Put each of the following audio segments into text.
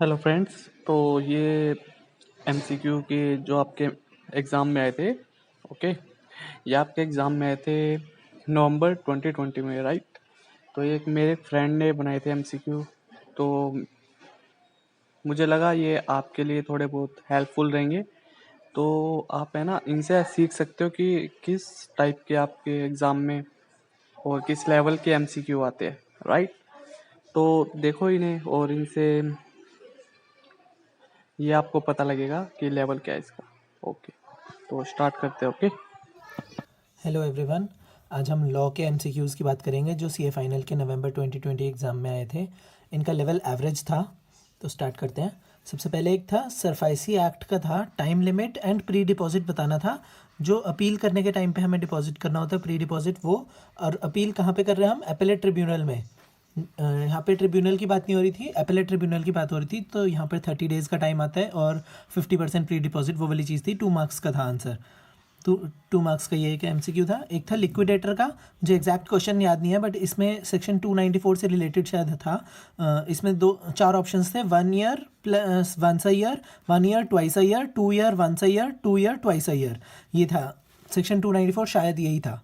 Hello friends. तो ये MCQ के जो आपके एग्ज़ाम में आए थे, ओके, ये आपके एग्ज़ाम में आए थे नवंबर 2020 में, राइट। तो ये एक मेरे फ्रेंड ने बनाए थे एमसीक्यू। तो मुझे लगा ये आपके लिए थोड़े बहुत हेल्पफुल रहेंगे। तो आप है ना इनसे सीख सकते हो कि किस टाइप के आपके एग्ज़ाम में और किस लेवल के एमसीक्यू आते हैं, राइट। तो देखो इन्हें और इनसे ये आपको पता लगेगा कि लेवल क्या है इसका। ओके, तो स्टार्ट करते हैं। ओके। Hello everyone. आज हम लॉ के एमसीक्यूज़ की बात करेंगे जो सीए फाइनल के नवंबर 2020 एग्ज़ाम में आए थे। इनका लेवल एवरेज था। तो स्टार्ट करते हैं। सबसे पहले एक था सरफाइसी एक्ट का था, time limit and pre deposit बताना था। जो अपील करने के टाइम पे हमें डिपॉजिट करना होता है प्री डिपॉजिट वो, और अपील कहाँ पे कर रहे हैं हम? एपेलेट ट्रिब्यूनल में। यहाँ पे ट्रिब्यूनल की बात नहीं हो रही थी, एपेलेट ट्रिब्यूनल की बात हो रही थी। तो यहाँ पर 30 डेज़ का टाइम आता है और 50% प्री डिपॉजिट वो वाली चीज़ थी। 2 मार्क्स का था आंसर। तो 2 मार्क्स का ये एक एमसीक्यू था। एक था लिक्विडेटर का, जो एग्जैक्ट क्वेश्चन याद नहीं है बट इसमें सेक्शन 294 से रिलेटेड शायद था। इसमें 4 ऑप्शंस थे, 1 year plus once a year, 1 year twice a year, 2 year once a year, 2 year twice a year. ये था सेक्शन 294, शायद यही था।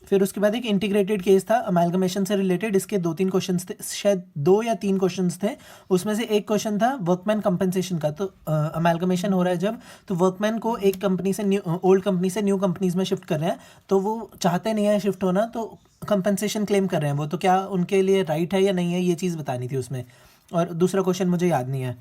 फिर उसके बाद एक इंटीग्रेटेड केस था अमेलगमेशन से रिलेटेड। इसके 2-3 क्वेश्चंस थे, शायद 2 या 3 क्वेश्चंस थे। उसमें से एक क्वेश्चन था वर्कमैन कंपनसेशन का। तो अमेलगमेशन हो रहा है जब, तो वर्कमैन को एक कंपनी से ओल्ड कंपनी से न्यू कंपनीज में शिफ्ट कर रहे हैं, तो वो चाहते नहीं है शिफ्ट होना, तो कंपनसेशन क्लेम कर रहे हैं वो। तो क्या उनके लिए राइट है या नहीं है, ये चीज़ बतानी थी उसमें। और दूसरा क्वेश्चन मुझे याद नहीं है।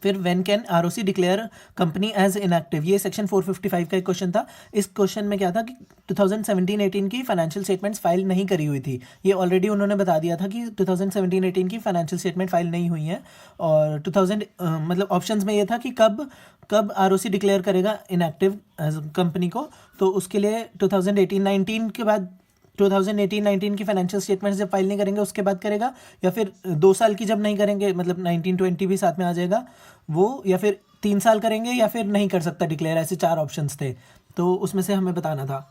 फिर when can ROC declare company as inactive, ये सेक्शन 455 का एक क्वेश्चन था। इस क्वेश्चन में क्या था कि 2017-18 की फाइनेंशियल स्टेटमेंट्स फाइल नहीं करी हुई थी। ये ऑलरेडी उन्होंने बता दिया था कि 2017-18 की फाइनेंशियल स्टेटमेंट फाइल नहीं हुई है। और 2000 मतलब ऑप्शंस में ये था कि कब कब आरओसी डिक्लेयर करेगा इनएक्टिव एज कंपनी को। तो उसके लिए 2018-19 के बाद, 2018-19 की फाइनेंशियल स्टेटमेंट्स जब फाइल नहीं करेंगे उसके बाद करेगा, या फिर 2 साल की जब नहीं करेंगे, मतलब 19-20 भी साथ में आ जाएगा वो, या फिर 3 साल करेंगे, या फिर नहीं कर सकता डिक्लेयर। ऐसे 4 ऑप्शंस थे, तो उसमें से हमें बताना था।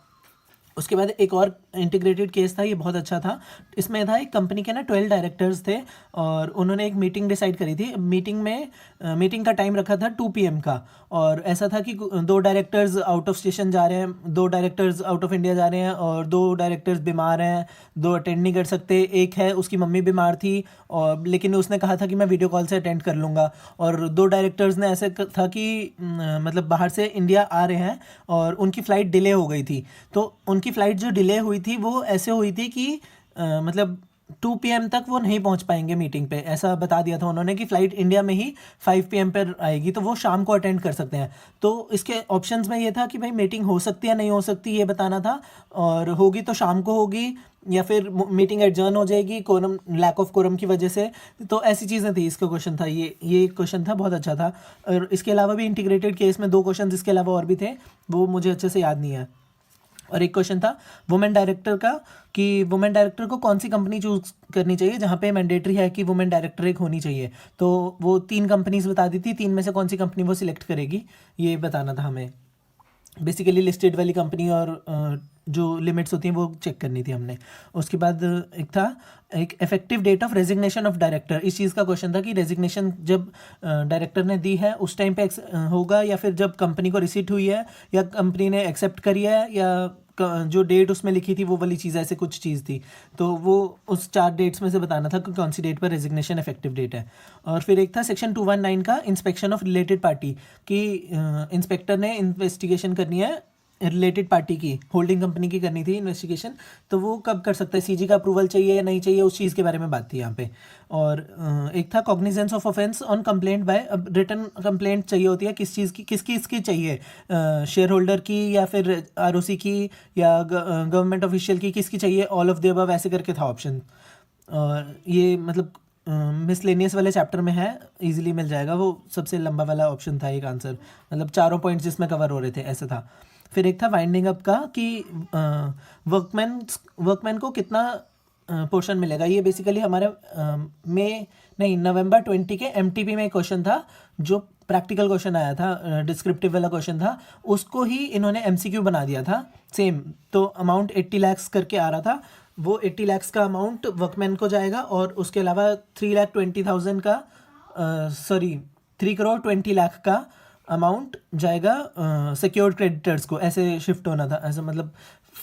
उसके बाद एक और इंटीग्रेटेड केस था, ये बहुत अच्छा था। इसमें था एक कंपनी के ना 12 डायरेक्टर्स थे और उन्होंने एक मीटिंग डिसाइड करी थी। मीटिंग का टाइम रखा था 2 PM का। और ऐसा था कि 2 डायरेक्टर्स आउट ऑफ स्टेशन जा रहे हैं, 2 डायरेक्टर्स आउट ऑफ इंडिया जा रहे हैं, और 2 डायरेक्टर्स बीमार हैं, 2 अटेंड नहीं कर सकते। एक है उसकी मम्मी बीमार थी, और लेकिन उसने कहा था कि मैं वीडियो कॉल से अटेंड कर लूँगा। और 2 डायरेक्टर्स ने ऐसे था कि मतलब बाहर से इंडिया आ रहे हैं और उनकी फ़्लाइट डिले हो गई थी। तो उनकी फ़्लाइट जो डिले हुई थी वो ऐसे हुई थी कि मतलब 2 PM तक वो नहीं पहुंच पाएंगे मीटिंग पे। ऐसा बता दिया था उन्होंने कि फ़्लाइट इंडिया में ही 5 PM पर आएगी, तो वो शाम को अटेंड कर सकते हैं। तो इसके ऑप्शंस में ये था कि भाई मीटिंग हो सकती है नहीं हो सकती, ये बताना था। और होगी तो शाम को होगी, या फिर मीटिंग एडजर्न हो जाएगी कोरम, लैक ऑफ कोरम की वजह से। तो ऐसी चीज़ें थी। इसका क्वेश्चन था ये क्वेश्चन था, बहुत अच्छा था। और इसके अलावा भी इंटीग्रेटेड केस में 2 क्वेश्चन इसके अलावा और भी थे, वो मुझे अच्छे से याद नहीं है। और एक क्वेश्चन था वुमेन डायरेक्टर का, कि वुमेन डायरेक्टर को कौन सी कंपनी चूज करनी चाहिए जहाँ पे मैंडेटरी है कि वुमेन डायरेक्टर एक होनी चाहिए। तो वो 3 कंपनीज बता दी थी, 3 में से कौन सी कंपनी वो सिलेक्ट करेगी, ये बताना था हमें। बेसिकली लिस्टेड वाली कंपनी और जो लिमिट्स होती हैं वो चेक करनी थी हमने। उसके बाद एक था एक effective date of resignation of director. इस चीज़ का क्वेश्चन था कि रेजिग्नेशन जब डायरेक्टर ने दी है उस टाइम पे होगा, या फिर जब कंपनी को रिसीट हुई है, या कंपनी ने एक्सेप्ट करी है, या जो डेट उसमें लिखी थी वो वाली चीज़, ऐसे कुछ चीज़ थी। तो वो उस 4 डेट्स में से बताना था कि कौन सी डेट पर रेजिग्नेशन इफेक्टिव डेट है। और फिर एक था सेक्शन 219 का इंस्पेक्शन ऑफ रिलेटेड पार्टी, कि इंस्पेक्टर ने इन्वेस्टिगेशन करनी है रिलेटेड पार्टी की, होल्डिंग कंपनी की करनी थी इन्वेस्टिगेशन। तो वो कब कर सकता है, सीजी का अप्रूवल चाहिए या नहीं चाहिए, उस चीज़ के बारे में बात थी यहाँ पे। और एक था cognizance of offence on complaint by, अब रिटर्न कंप्लेंट चाहिए होती है किस चीज़ की, किसकी चाहिए, शेयर होल्डर की या फिर आरओसी की या गवर्नमेंट ऑफिशियल की, किसकी चाहिए, ऑल ऑफ द अबव ऐसे करके था ऑप्शन। और ये मतलब मिसलेनियस वाले चैप्टर में है, इजीली मिल जाएगा। वो सबसे लंबा वाला ऑप्शन था एक आंसर, मतलब चारों पॉइंट्स जिसमें कवर हो रहे थे, ऐसा था। फिर एक था वाइंडिंग अप का, कि वर्कमैन को कितना पोर्शन मिलेगा। ये बेसिकली हमारे नवंबर 20 के एमटीपी में क्वेश्चन था, जो प्रैक्टिकल क्वेश्चन आया था, डिस्क्रिप्टिव वाला क्वेश्चन था। उसको ही इन्होंने एमसीक्यू बना दिया था सेम। तो अमाउंट 80 लाख करके आ रहा था, वो 80 लाख का अमाउंट वर्कमैन को जाएगा, और उसके अलावा 3,20,000 का सॉरी 3,20,00,000 का अमाउंट जाएगा सिक्योर्ड क्रेडिटर्स को, ऐसे शिफ्ट होना था, ऐसा मतलब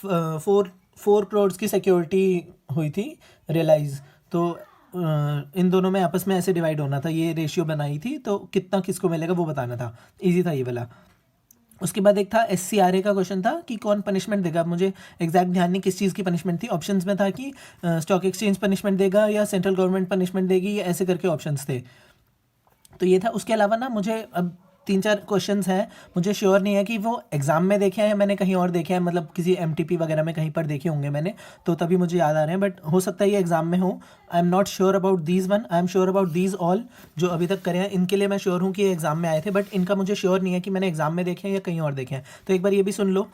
4 करोड़ की सिक्योरिटी हुई थी रियलाइज, तो इन दोनों में आपस में ऐसे डिवाइड होना था, ये रेशियो बनाई थी, तो कितना किसको मिलेगा वो बताना था, इजी था ये वाला। उसके बाद एक था SCRA का क्वेश्चन था कि कौन पनिशमेंट देगा, मुझे एग्जैक्ट ध्यान नहीं किस चीज़ की पनिशमेंट थी। ऑप्शंस में था कि स्टॉक एक्सचेंज पनिशमेंट देगा या सेंट्रल गवर्नमेंट पनिशमेंट देगी, या ऐसे करके ऑप्शंस थे, तो ये था। उसके अलावा ना मुझे अब 3-4 क्वेश्चंस हैं, मुझे श्योर नहीं है कि वो एग्जाम में देखे हैं या मैंने कहीं और देखे हैं, मतलब किसी MTP वगैरह में कहीं पर देखे होंगे मैंने, तो तभी मुझे याद आ रहे हैं, बट हो सकता है ये एग्जाम में हो। I am not sure about these one, I am sure about these all, जो अभी तक करे हैं इनके लिए मैं श्योर हूँ कि ये एग्जाम में आए थे, बट इनका मुझे श्योर नहीं है कि मैंने एग्जाम में देखे हैं या कहीं और देखे हैं, तो एक बार ये भी सुन लो,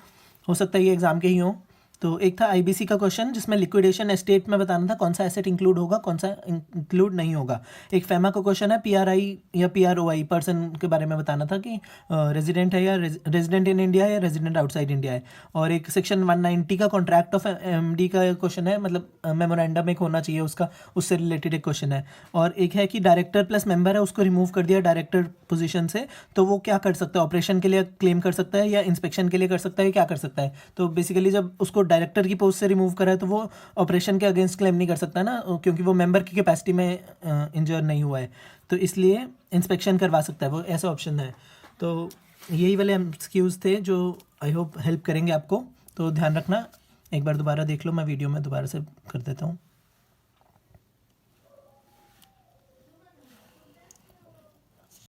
हो सकता है ये एग्जाम के ही हो। तो एक था IBC का क्वेश्चन जिसमें लिक्विडेशन एस्टेट में बताना था कौन सा एसेट इंक्लूड होगा, कौन सा इंक्लूड नहीं होगा। एक FEMA का क्वेश्चन है PRI या PROI पर्सन के बारे में बताना था कि रेजिडेंट है या रेजिडेंट इन इंडिया है या रेजिडेंट आउटसाइड इंडिया है। और एक सेक्शन 190 का कॉन्ट्रैक्ट ऑफ MD का क्वेश्चन है, मतलब मेमोरेंडम एक होना चाहिए उसका, उससे रिलेटेड एक क्वेश्चन है। और एक है कि डायरेक्टर प्लस मेंबर है उसको रिमूव कर दिया डायरेक्टर पोजीशन से, तो वो क्या कर सकता है, ऑपरेशन के लिए क्लेम कर सकता है या इंस्पेक्शन के लिए कर सकता है, क्या कर सकता है। तो बेसिकली जब उसको डायरेक्टर की पोस्ट से रिमूव करा है तो वो ऑपरेशन के अगेंस्ट क्लेम नहीं कर सकता ना, क्योंकि वो मेंबर की कैपेसिटी में इंजर नहीं हुआ है, तो इसलिए इंस्पेक्शन करवा सकता है वो, ऐसा ऑप्शन है। तो यही वाले MCQs थे जो आई होप हेल्प करेंगे आपको, तो ध्यान रखना, एक बार दोबारा देख लो, मैं वीडियो में दोबारा से कर देता हूँ।